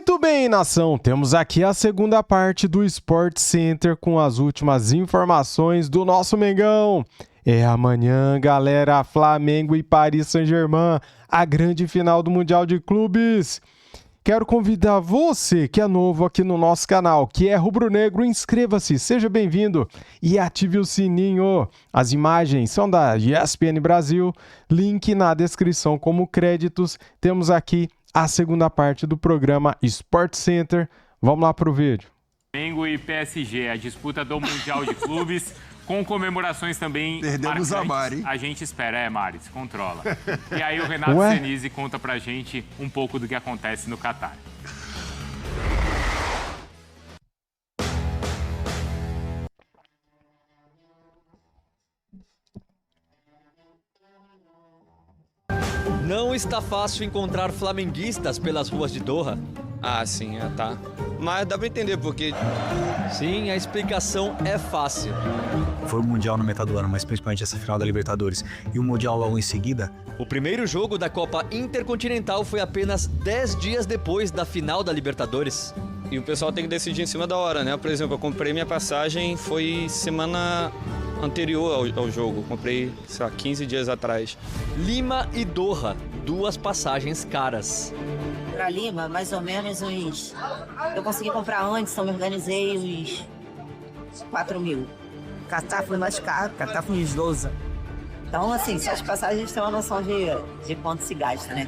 Muito bem, nação, temos aqui a segunda parte do Sport Center com as últimas informações do nosso Mengão. É amanhã, galera, Flamengo e Paris Saint-Germain, a grande final do Mundial de Clubes. Quero convidar você que é novo aqui no nosso canal, que é rubro-negro, inscreva-se, seja bem-vindo e ative o sininho. As imagens são da ESPN Brasil, link na descrição como créditos. Temos aqui a segunda parte do programa Sport Center. Vamos lá pro vídeo. Flamengo e PSG, a disputa do Mundial de Clubes, com comemorações também Perdemos marcantes. a Mari. A gente espera, Mari, se controla. E aí o Renato Senise conta pra gente um pouco do que acontece no Catar. Não está fácil encontrar flamenguistas pelas ruas de Doha. Ah, sim, tá. Mas dá pra entender porque... Sim, a explicação é fácil. Foi o Mundial na metade do ano, mas principalmente essa final da Libertadores. E o Mundial logo em seguida. O primeiro jogo da Copa Intercontinental foi apenas 10 dias depois da final da Libertadores. E o pessoal tem que decidir em cima da hora, né? Por exemplo, eu comprei minha passagem, foi semana anterior ao jogo. Comprei, sei lá, 15 dias atrás. Lima e Doha, duas passagens caras. Para Lima, mais ou menos uns... Eu consegui comprar antes, então me organizei uns 4 mil. Catar foi mais caro, Catar foi uns 12. Então, assim, só as passagens têm uma noção de quanto se gasta, né?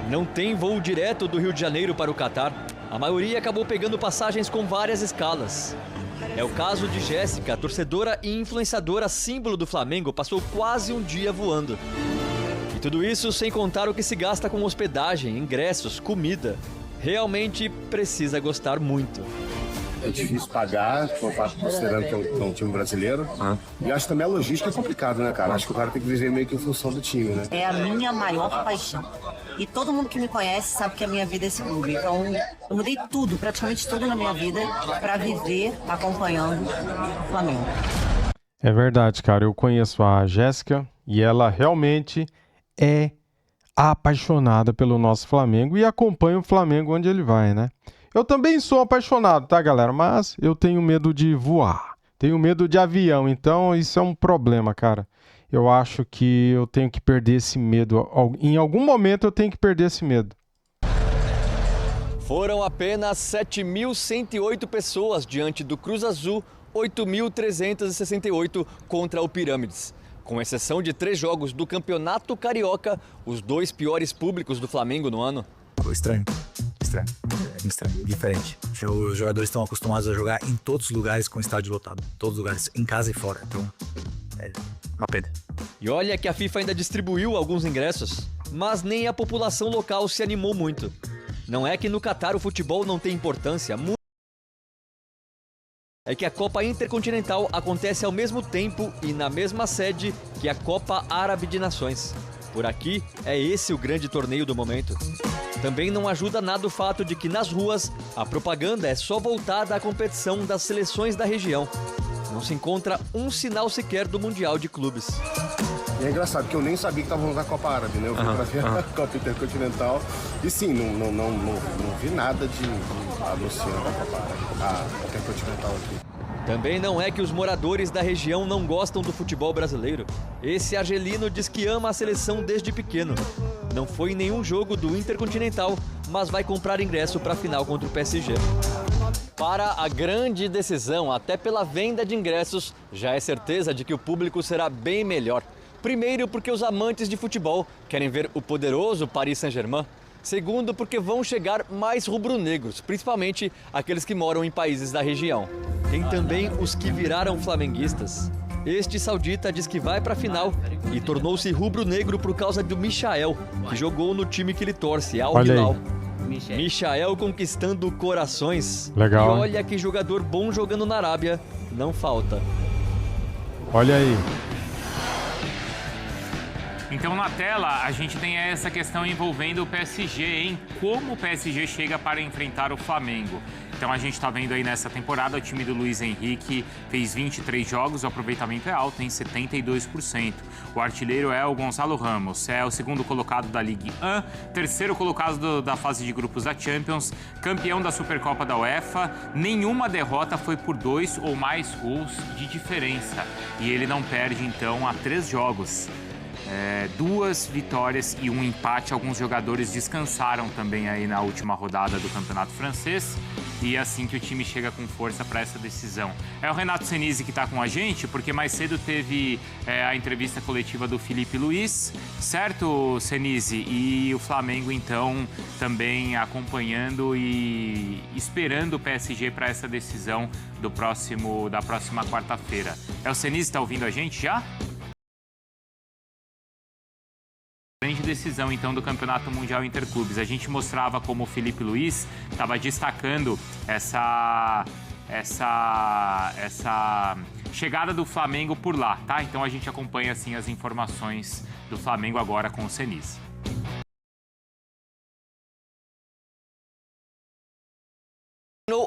Não tem voo direto do Rio de Janeiro para o Catar. A maioria acabou pegando passagens com várias escalas. É o caso de Jéssica, torcedora e influenciadora símbolo do Flamengo, passou quase um dia voando. E tudo isso sem contar o que se gasta com hospedagem, ingressos, comida. Realmente precisa gostar muito. É difícil pagar, considerando que é um time brasileiro. E acho que também a logística é complicado, né, cara? Acho que o cara tem que viver meio que em função do time, né? É a minha maior paixão. E todo mundo que me conhece sabe que a minha vida é esse clube. Então, eu mudei tudo, praticamente tudo na minha vida, para viver acompanhando o Flamengo. É verdade, cara. Eu conheço a Jéssica e ela realmente é apaixonada pelo nosso Flamengo e acompanha o Flamengo onde ele vai, né? Eu também sou apaixonado, tá, galera? Mas eu tenho medo de voar. Tenho medo de avião, então isso é um problema, cara. Eu acho que eu tenho que perder esse medo. Em algum momento eu tenho que perder esse medo. Foram apenas 7.108 pessoas diante do Cruz Azul, 8.368 contra o Pirâmides. Com exceção de 3 jogos do Campeonato Carioca, os 2 piores públicos do Flamengo no ano. Estranho. Diferente. Os jogadores estão acostumados a jogar em todos os lugares com estádio lotado. Todos os lugares, em casa e fora. Então, é uma pena. E olha que a FIFA ainda distribuiu alguns ingressos, mas nem a população local se animou muito. Não é que no Catar o futebol não tem importância, é que a Copa Intercontinental acontece ao mesmo tempo e na mesma sede que a Copa Árabe de Nações. Por aqui, é esse o grande torneio do momento. Também não ajuda nada o fato de que nas ruas a propaganda é só voltada à competição das seleções da região. Não se encontra um sinal sequer do Mundial de Clubes. E é engraçado que eu nem sabia que estavam na Copa Árabe, né? Eu fui pra ver a Copa Intercontinental e sim, não vi nada de anunciando a Copa Árabe, a Intercontinental aqui. Também não é que os moradores da região não gostam do futebol brasileiro. Esse argelino diz que ama a seleção desde pequeno. Não foi em nenhum jogo do Intercontinental, mas vai comprar ingresso para a final contra o PSG. Para a grande decisão, até pela venda de ingressos, já é certeza de que o público será bem melhor. Primeiro, porque os amantes de futebol querem ver o poderoso Paris Saint-Germain. Segundo, porque vão chegar mais rubro-negros, principalmente aqueles que moram em países da região. Tem também os que viraram flamenguistas. Este saudita diz que vai para a final e tornou-se rubro-negro por causa do Michael, que jogou no time que ele torce, Al Hilal. Michael conquistando corações. Legal. E olha que jogador bom jogando na Arábia, não falta. Olha aí. Então, na tela, a gente tem essa questão envolvendo o PSG, hein? Como o PSG chega para enfrentar o Flamengo. Então, a gente está vendo aí nessa temporada, o time do Luiz Henrique fez 23 jogos, o aproveitamento é alto, em 72%. O artilheiro é o Gonçalo Ramos, é o segundo colocado da Ligue 1, terceiro colocado da fase de grupos da Champions, campeão da Supercopa da UEFA. Nenhuma derrota foi por 2 ou mais gols de diferença. E ele não perde, então, há 3 jogos. 2 vitórias e 1 empate. Alguns jogadores descansaram também aí na última rodada do Campeonato Francês. E é assim que o time chega com força para essa decisão. É o Renato Senise que está com a gente, porque mais cedo teve a entrevista coletiva do Filipe Luiz, certo, Senise? E o Flamengo, então, também acompanhando e esperando o PSG para essa decisão da próxima quarta-feira. É o Senise que está ouvindo a gente já? Grande decisão, então, do Campeonato Mundial Interclubes. A gente mostrava como o Filipe Luiz estava destacando essa chegada do Flamengo por lá, tá? Então a gente acompanha, assim, as informações do Flamengo agora com o Senise.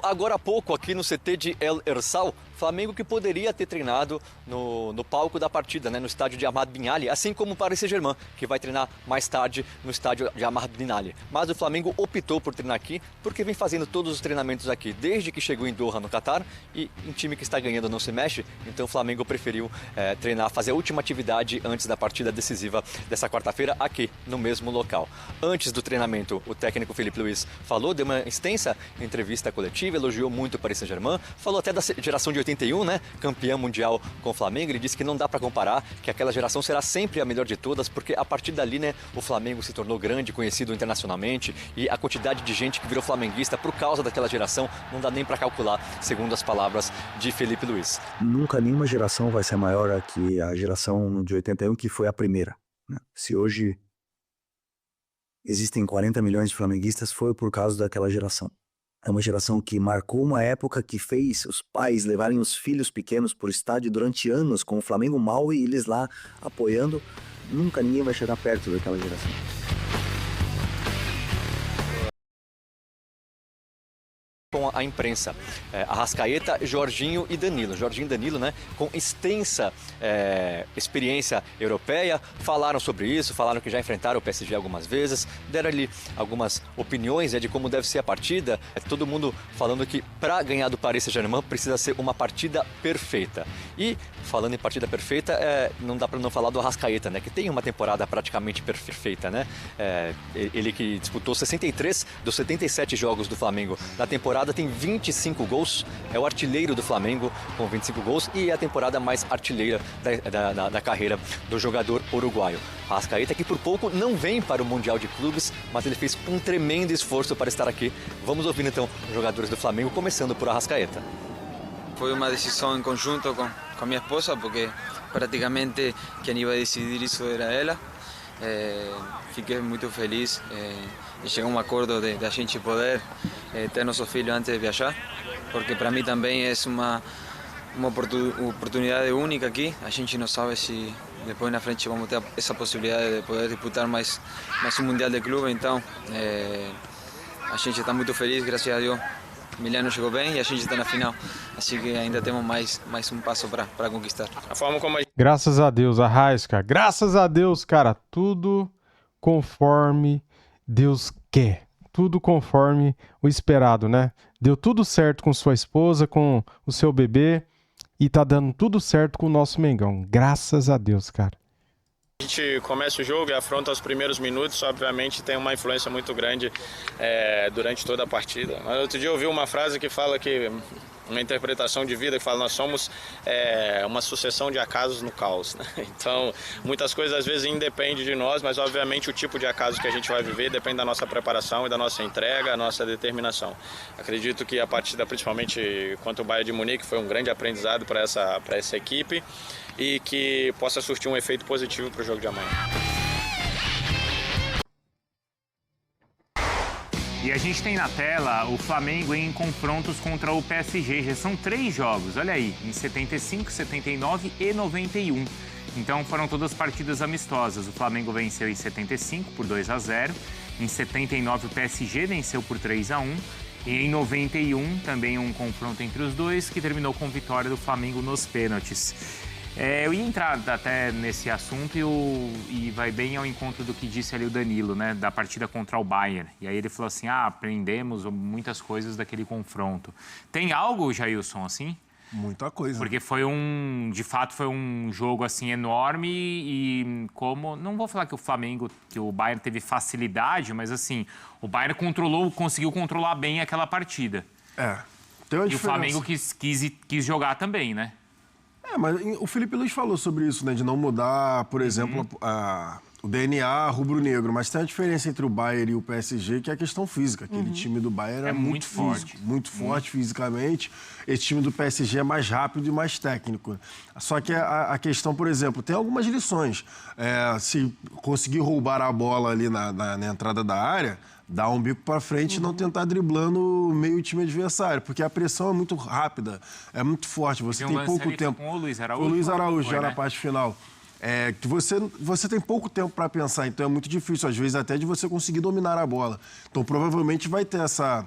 Agora há pouco, aqui no CT de El Hersal, Flamengo que poderia ter treinado no palco da partida, né, no estádio de Ahmad Bin Ali, assim como o Paris Saint-Germain, que vai treinar mais tarde no estádio de Ahmad Bin Ali. Mas o Flamengo optou por treinar aqui porque vem fazendo todos os treinamentos aqui desde que chegou em Doha, no Catar, e um time que está ganhando não se mexe, então o Flamengo preferiu treinar, fazer a última atividade antes da partida decisiva dessa quarta-feira aqui no mesmo local. Antes do treinamento, o técnico Filipe Luiz falou, deu uma extensa entrevista coletiva, elogiou muito o Paris Saint-Germain, falou até da geração de 81, né, campeã mundial com o Flamengo. Ele disse que não dá para comparar, que aquela geração será sempre a melhor de todas, porque a partir dali, né, o Flamengo se tornou grande, conhecido internacionalmente, e a quantidade de gente que virou flamenguista por causa daquela geração não dá nem para calcular, segundo as palavras de Filipe Luiz. Nunca nenhuma geração vai ser maior que a geração de 81, que foi a primeira, né? Se hoje existem 40 milhões de flamenguistas, foi por causa daquela geração. É uma geração que marcou uma época, que fez os pais levarem os filhos pequenos por estádio durante anos, com o Flamengo mal e eles lá apoiando. Nunca ninguém vai chegar perto daquela geração. Com a imprensa, Arrascaeta, Jorginho e Danilo. Jorginho e Danilo, né, com extensa experiência europeia, falaram sobre isso, falaram que já enfrentaram o PSG algumas vezes, deram ali algumas opiniões, né, de como deve ser a partida. Todo mundo falando que para ganhar do Paris Saint-Germain precisa ser uma partida perfeita. E falando em partida perfeita, não dá para não falar do Arrascaeta, né, que tem uma temporada praticamente perfeita, né? Ele que disputou 63 dos 77 jogos do Flamengo na temporada, tem 25 gols, é o artilheiro do Flamengo com 25 gols e é a temporada mais artilheira da carreira do jogador uruguaio. Arrascaeta, que por pouco não vem para o Mundial de Clubes, mas ele fez um tremendo esforço para estar aqui. Vamos ouvir então os jogadores do Flamengo, começando por Arrascaeta. Foi uma decisão em conjunto com a minha esposa, porque praticamente quem ia decidir isso era ela. Fiquei muito feliz de chegar a um acordo de a gente poder ter nosso filho antes de viajar, porque para mim também é uma oportunidade única aqui. A gente não sabe se depois na frente vamos ter essa possibilidade de poder disputar mais um Mundial de Clube, então a gente está muito feliz, graças a Deus. Milano chegou bem e a gente está na final, assim que ainda temos mais um passo para conquistar. A forma como Graças a Deus, Arrasca. Graças a Deus, cara. Tudo conforme Deus quer. Tudo conforme o esperado, né? Deu tudo certo com sua esposa, com o seu bebê e tá dando tudo certo com o nosso Mengão. Graças a Deus, cara. a gente começa o jogo e afronta os primeiros minutos, obviamente tem uma influência muito grande durante toda a partida. Mas outro dia eu ouvi uma frase que fala que, uma interpretação de vida que fala, nós somos uma sucessão de acasos no caos, né? Então, muitas coisas às vezes independem de nós, mas obviamente o tipo de acaso que a gente vai viver depende da nossa preparação e da nossa entrega, a nossa determinação. Acredito que a partida, principalmente contra o Bayern de Munique, foi um grande aprendizado para essa equipe e que possa surtir um efeito positivo para o jogo de amanhã. E a gente tem na tela o Flamengo em confrontos contra o PSG. Já são 3 jogos, olha aí, em 75, 79 e 91. Então foram todas partidas amistosas. O Flamengo venceu em 75 por 2-0. Em 79 o PSG venceu por 3-1. E em 91 também um confronto entre os dois que terminou com vitória do Flamengo nos pênaltis. Eu ia entrar até nesse assunto e vai bem ao encontro do que disse ali o Danilo, né, da partida contra o Bayern. E aí ele falou assim, aprendemos muitas coisas daquele confronto. Tem algo, Jailson, assim? Muita coisa. Porque de fato foi um jogo assim enorme e como, não vou falar que o Bayern teve facilidade, mas assim, o Bayern conseguiu controlar bem aquela partida. Tem uma diferença. E o Flamengo quis jogar também, né? Mas o Felipe Luiz falou sobre isso, né? De não mudar, por exemplo, o DNA rubro-negro. Mas tem a diferença entre o Bayern e o PSG, que é a questão física. Aquele time do Bayern é muito forte. Muito forte fisicamente. Esse time do PSG é mais rápido e mais técnico. Só que a questão, por exemplo, tem algumas lições. Se conseguir roubar a bola ali na entrada da área, dar um bico para frente e não tentar driblando o meio time adversário, porque a pressão é muito rápida, é muito forte, você tem pouco tempo. Com o Luiz Araújo. O Luiz Araújo já na parte final. Você tem pouco tempo para pensar, então é muito difícil, às vezes, até de você conseguir dominar a bola. Então, provavelmente vai ter essa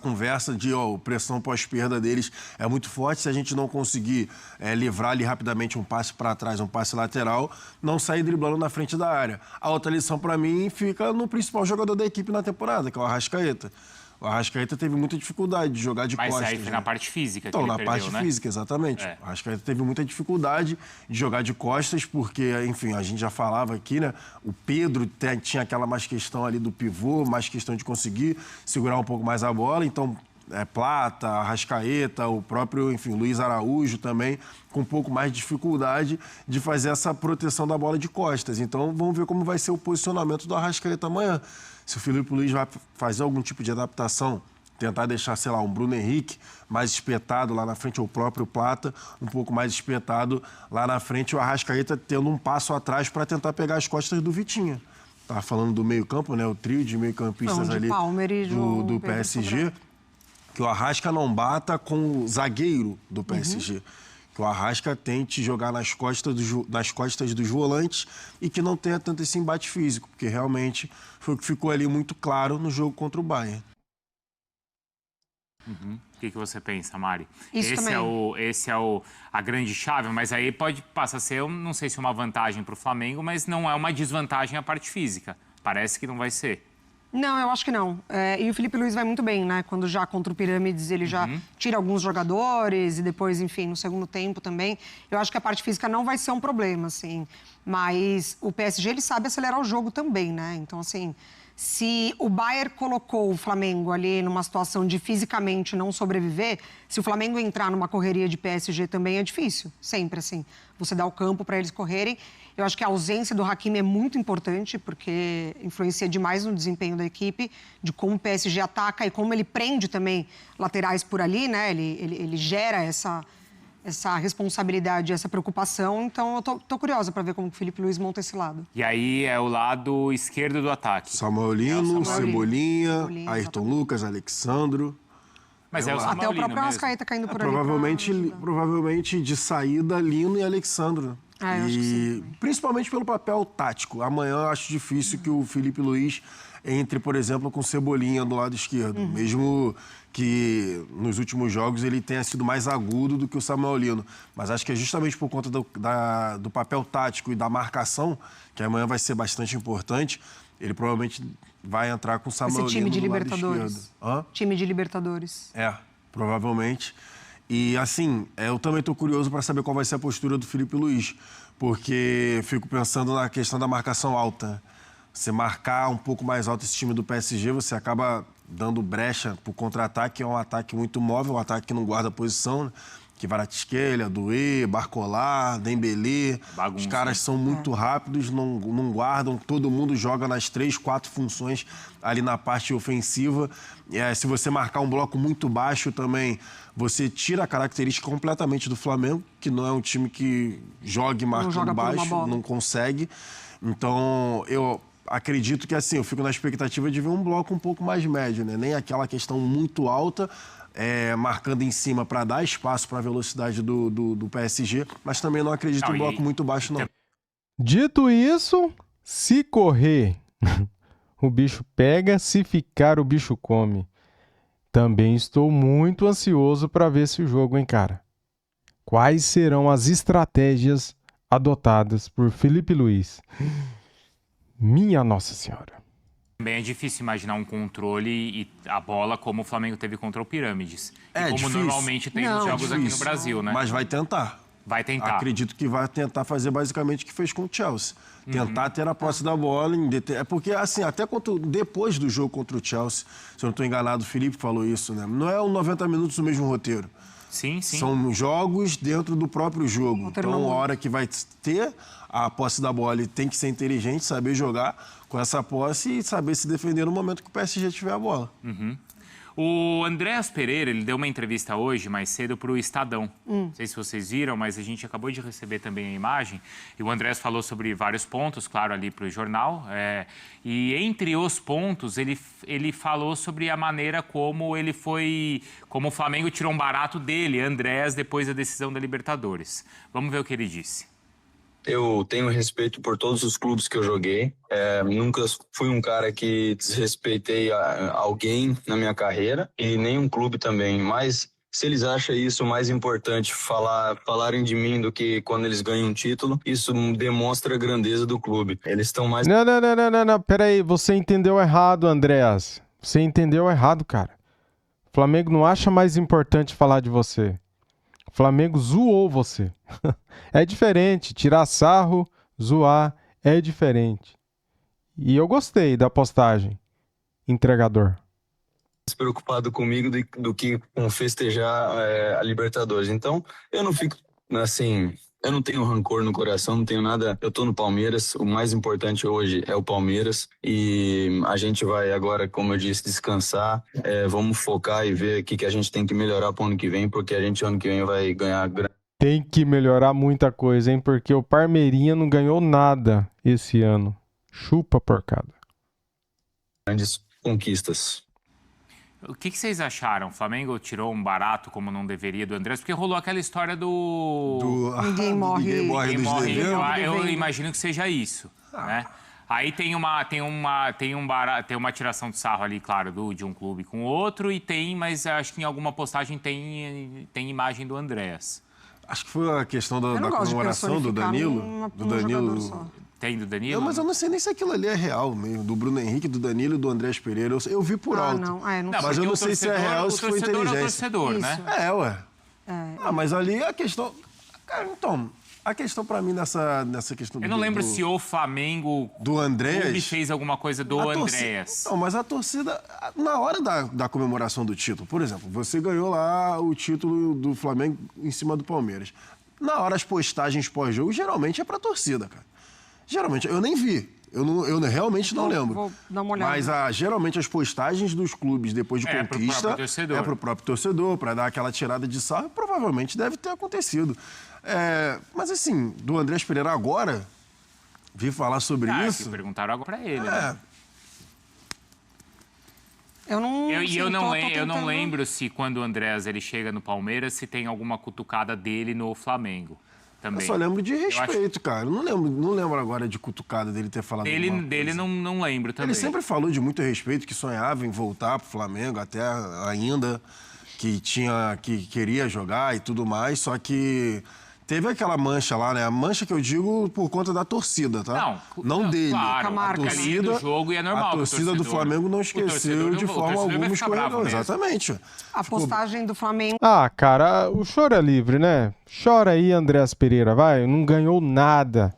conversa de pressão pós-perda deles é muito forte. Se a gente não conseguir livrar ali rapidamente um passe para trás, um passe lateral, não sair driblando na frente da área. A outra lição, para mim, fica no principal jogador da equipe na temporada, que é o Arrascaeta. O Arrascaeta teve muita dificuldade de jogar de costas. Mas aí foi na parte física que ele perdeu, na parte física, exatamente. O Arrascaeta teve muita dificuldade de jogar de costas, porque, enfim, a gente já falava aqui, né? O Pedro tinha aquela mais questão ali do pivô, mais questão de conseguir segurar um pouco mais a bola. Então, Plata, Arrascaeta, o próprio, enfim, Luiz Araújo também, com um pouco mais de dificuldade de fazer essa proteção da bola de costas. Então, vamos ver como vai ser o posicionamento do Arrascaeta amanhã. Se o Felipe Luiz vai fazer algum tipo de adaptação, tentar deixar, sei lá, um Bruno Henrique mais espetado lá na frente, ou o próprio Plata um pouco mais espetado lá na frente, o Arrascaeta tendo um passo atrás para tentar pegar as costas do Vitinha. Estava falando do meio-campo, né? O trio de meio-campistas ali do PSG. Que o Arrasca não bata com o zagueiro do PSG. Que o Arrasca tente jogar nas costas dos volantes e que não tenha tanto esse embate físico, porque realmente foi o que ficou ali muito claro no jogo contra o Bayern. O que você pensa, Mari? Isso também. Esse é a grande chave, mas aí passa a ser, não sei se uma vantagem para o Flamengo, mas não é uma desvantagem a parte física. Parece que não vai ser. Não, eu acho que não. E o Felipe Luiz vai muito bem, né? Quando já contra o Pirâmides ele já tira alguns jogadores e depois, enfim, no segundo tempo também. Eu acho que a parte física não vai ser um problema, assim. Mas o PSG, ele sabe acelerar o jogo também, né? Então, assim, se o Bayern colocou o Flamengo ali numa situação de fisicamente não sobreviver, se o Flamengo entrar numa correria de PSG também é difícil. Sempre, assim. Você dá o campo para eles correrem. Eu acho que a ausência do Hakimi é muito importante, porque influencia demais no desempenho da equipe, de como o PSG ataca e como ele prende também laterais por ali, né? Ele gera essa responsabilidade, essa preocupação. Então, eu tô curiosa para ver como o Felipe Luiz monta esse lado. E aí é o lado esquerdo do ataque. Samuelino, Cebolinha, Ayrton Lucas, Alexandro. Mas o até o próprio Arrascaeta caindo por ali. Provavelmente de saída, Lino e Alexandro. Eu acho que sim. Principalmente pelo papel tático. Amanhã eu acho difícil que o Felipe Luiz entre, por exemplo, com Cebolinha do lado esquerdo. Mesmo que nos últimos jogos ele tenha sido mais agudo do que o Samuelino. Mas acho que é justamente por conta do papel tático e da marcação, que amanhã vai ser bastante importante, ele provavelmente vai entrar com o Samuelino time de do lado Libertadores. esquerdo. Time de Libertadores. Provavelmente. E, assim, eu também estou curioso para saber qual vai ser a postura do Felipe Luiz, porque fico pensando na questão da marcação alta. Você marcar um pouco mais alto esse time do PSG, você acaba dando brecha para o contra-ataque, é um ataque muito móvel, um ataque que não guarda posição, né? Que Kvaratskhelia, Doué, Barcola, Dembélé, os caras são muito rápidos, não guardam, todo mundo joga nas 3, 4 funções ali na parte ofensiva. Se você marcar um bloco muito baixo também, você tira a característica completamente do Flamengo, que não é um time que jogue marcando baixo, não consegue. Então, acredito que assim, eu fico na expectativa de ver um bloco um pouco mais médio, né? Nem aquela questão muito alta, marcando em cima para dar espaço para a velocidade do PSG, mas também não acredito em bloco muito baixo, não. Dito isso, se correr, o bicho pega, se ficar, o bicho come. Também estou muito ansioso para ver esse jogo, hein, cara? Quais serão as estratégias adotadas por Filipe Luís? Minha Nossa Senhora. Também é difícil imaginar um controle e a bola como o Flamengo teve contra o Pirâmides. E como difícil. Normalmente tem nos jogos aqui no Brasil, né? Mas vai tentar. Vai tentar. Acredito que vai tentar fazer basicamente o que fez com o Chelsea. Tentar ter a posse da bola. É porque, assim, até depois do jogo contra o Chelsea, se eu não estou enganado, o Felipe falou isso, né? Não é 90 minutos o mesmo roteiro. Sim. São jogos dentro do próprio jogo. Então, a hora que vai ter a posse da bola, ele tem que ser inteligente, saber jogar com essa posse e saber se defender no momento que o PSG tiver a bola. O Andréas Pereira, ele deu uma entrevista hoje, mais cedo, para o Estadão. Não sei se vocês viram, mas a gente acabou de receber também a imagem. E o Andréas falou sobre vários pontos, claro, ali para o jornal. E entre os pontos, ele falou sobre a maneira como como o Flamengo tirou um barato dele, Andréas, depois da decisão da Libertadores. Vamos ver o que ele disse. Eu tenho respeito por todos os clubes que eu joguei. Nunca fui um cara que desrespeitei alguém na minha carreira e nenhum clube também. Mas se eles acham isso mais importante, falarem de mim do que quando eles ganham um título, isso demonstra a grandeza do clube. Eles estão mais... Não. Peraí, você entendeu errado, Andréas. Você entendeu errado, cara. O Flamengo não acha mais importante falar de você. O Flamengo zoou você. É diferente. Tirar sarro, zoar, é diferente. E eu gostei da postagem. Entregador. Mais preocupado comigo do que com festejar a Libertadores. Então, eu não fico assim... Eu não tenho rancor no coração, não tenho nada. Eu tô no Palmeiras, o mais importante hoje é o Palmeiras. E a gente vai agora, como eu disse, descansar. Vamos focar e ver o que a gente tem que melhorar pro ano que vem, porque a gente ano que vem vai ganhar... Tem que melhorar muita coisa, hein? Porque o Parmeirinha não ganhou nada esse ano. Chupa, porcada. Grandes conquistas. O que vocês acharam? O Flamengo tirou um barato como não deveria do Andrés? Porque rolou aquela história Ninguém morre. Eu imagino que seja isso, né? Aí tem uma tiração de sarro ali, claro, de um clube com outro, mas acho que em alguma postagem tem imagem do Andrés. Acho que foi a questão da comemoração do Danilo. Tem do Danilo? Mas eu não sei nem se aquilo ali é real mesmo. Do Bruno Henrique, do Danilo e do Andrés Pereira. Eu vi por alto. Não mas eu não sei se é real ou se foi inteligência. O torcedor, né? Mas ali a questão... Cara, então... A questão pra mim nessa questão... Eu não lembro se o Flamengo... Do Andréas... fez alguma coisa do Andréas. Não, mas a torcida... Na hora da comemoração do título, por exemplo, você ganhou lá o título do Flamengo em cima do Palmeiras. Na hora as postagens pós-jogo, geralmente é pra torcida, cara. Geralmente, eu nem vi. Eu realmente não lembro. Vou dar uma olhada. Mas geralmente as postagens dos clubes depois de conquista... É pro próprio torcedor, pra dar aquela tirada de sarro. Provavelmente deve ter acontecido. Mas assim, do Andrés Pereira agora, vi falar sobre isso... Perguntaram agora pra ele, né? Eu não lembro se quando o Andrés ele chega no Palmeiras, se tem alguma cutucada dele no Flamengo. Também. Eu só lembro de respeito, cara. Não lembro agora de cutucada dele ter falado dele não lembro também. Ele sempre falou de muito respeito, que sonhava em voltar pro Flamengo, até ainda que queria jogar e tudo mais, só que teve aquela mancha lá, né? A mancha que eu digo por conta da torcida, tá? Não dele. Claro, a torcida do jogo e é normal. A torcida do Flamengo não esqueceu de forma alguma o escorredor. Exatamente. A postagem do Flamengo... cara, o choro é livre, né? Chora aí, Andrés Pereira, vai. Não ganhou nada.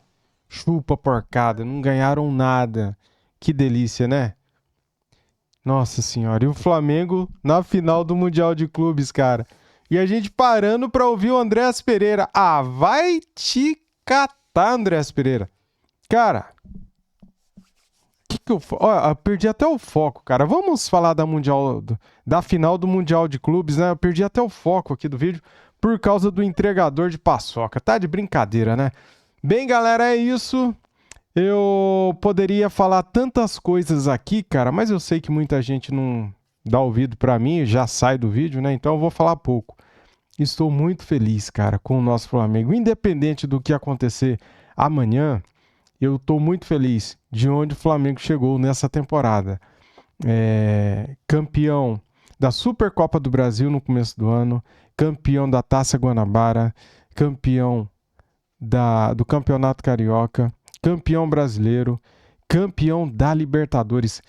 Chupa porcada, não ganharam nada. Que delícia, né? Nossa Senhora. E o Flamengo na final do Mundial de Clubes, cara. E a gente parando pra ouvir o Andrés Pereira. Vai te catar, Andrés Pereira. Cara, eu perdi até o foco, cara. Vamos falar da final do Mundial de Clubes, né? Eu perdi até o foco aqui do vídeo por causa do entregador de paçoca. Tá de brincadeira, né? Bem, galera, é isso. Eu poderia falar tantas coisas aqui, cara, mas eu sei que muita gente não dá ouvido pra mim, já sai do vídeo, né? Então eu vou falar pouco. Estou muito feliz, cara, com o nosso Flamengo. Independente do que acontecer amanhã, eu estou muito feliz de onde o Flamengo chegou nessa temporada. Campeão da Supercopa do Brasil no começo do ano, campeão da Taça Guanabara, campeão do Campeonato Carioca, campeão brasileiro, campeão da Libertadores.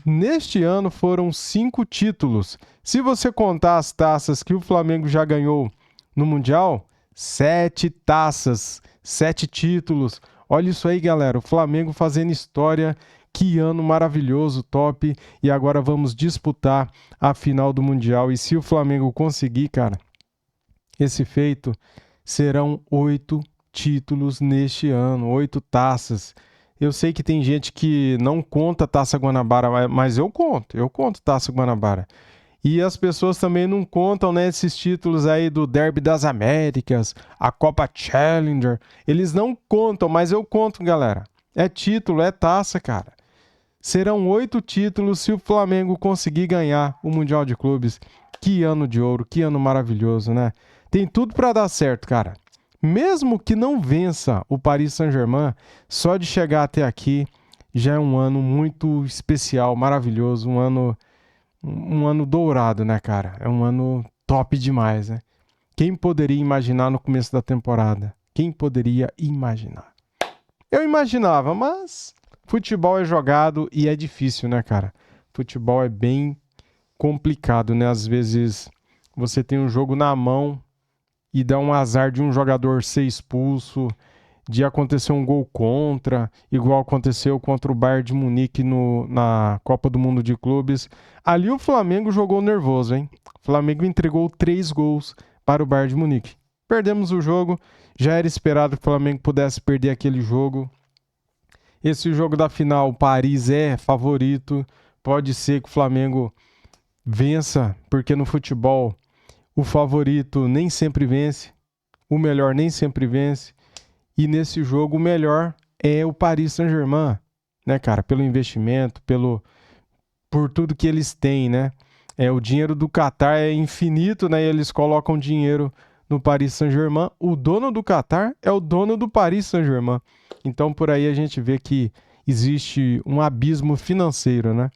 Neste ano foram 5 títulos. Se você contar as taças que o Flamengo já ganhou no Mundial, 7 taças, 7 títulos. Olha isso aí, galera. O Flamengo fazendo história. Que ano maravilhoso, top. E agora vamos disputar a final do Mundial. E se o Flamengo conseguir, cara, esse feito, serão 8 títulos neste ano, 8 taças. Eu sei que tem gente que não conta Taça Guanabara, mas eu conto Taça Guanabara. E as pessoas também não contam, né, esses títulos aí do Derby das Américas, a Copa Challenger. Eles não contam, mas eu conto, galera. É título, é taça, cara. Serão 8 títulos se o Flamengo conseguir ganhar o Mundial de Clubes. Que ano de ouro, que ano maravilhoso, né? Tem tudo pra dar certo, cara. Mesmo que não vença o Paris Saint-Germain, só de chegar até aqui já é um ano muito especial, maravilhoso, um ano dourado, né, cara? É um ano top demais, né? Quem poderia imaginar no começo da temporada? Quem poderia imaginar? Eu imaginava, mas futebol é jogado e é difícil, né, cara? Futebol é bem complicado, né? Às vezes você tem um jogo na mão e dá um azar de um jogador ser expulso, de acontecer um gol contra, igual aconteceu contra o Bayern de Munique na Copa do Mundo de Clubes. Ali o Flamengo jogou nervoso, hein? O Flamengo entregou 3 gols para o Bayern de Munique. Perdemos o jogo, já era esperado que o Flamengo pudesse perder aquele jogo. Esse jogo da final, o Paris é favorito, pode ser que o Flamengo vença, porque no futebol o favorito nem sempre vence, o melhor nem sempre vence. E nesse jogo o melhor é o Paris Saint-Germain, né, cara? Pelo investimento, por tudo que eles têm, né? O dinheiro do Qatar é infinito, né? E eles colocam dinheiro no Paris Saint-Germain. O dono do Qatar é o dono do Paris Saint-Germain. Então por aí a gente vê que existe um abismo financeiro, né?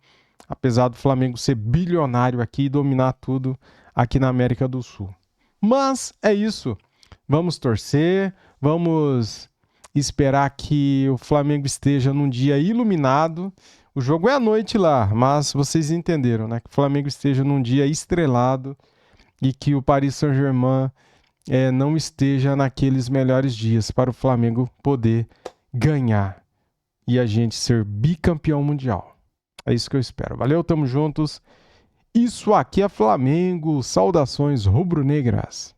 Apesar do Flamengo ser bilionário aqui e dominar tudo aqui na América do Sul. Mas é isso. Vamos torcer, vamos esperar que o Flamengo esteja num dia iluminado. O jogo é à noite lá, mas vocês entenderam, né? Que o Flamengo esteja num dia estrelado e que o Paris Saint-Germain não esteja naqueles melhores dias para o Flamengo poder ganhar e a gente ser bicampeão mundial. É isso que eu espero. Valeu, tamo juntos. Isso aqui é Flamengo. Saudações rubro-negras.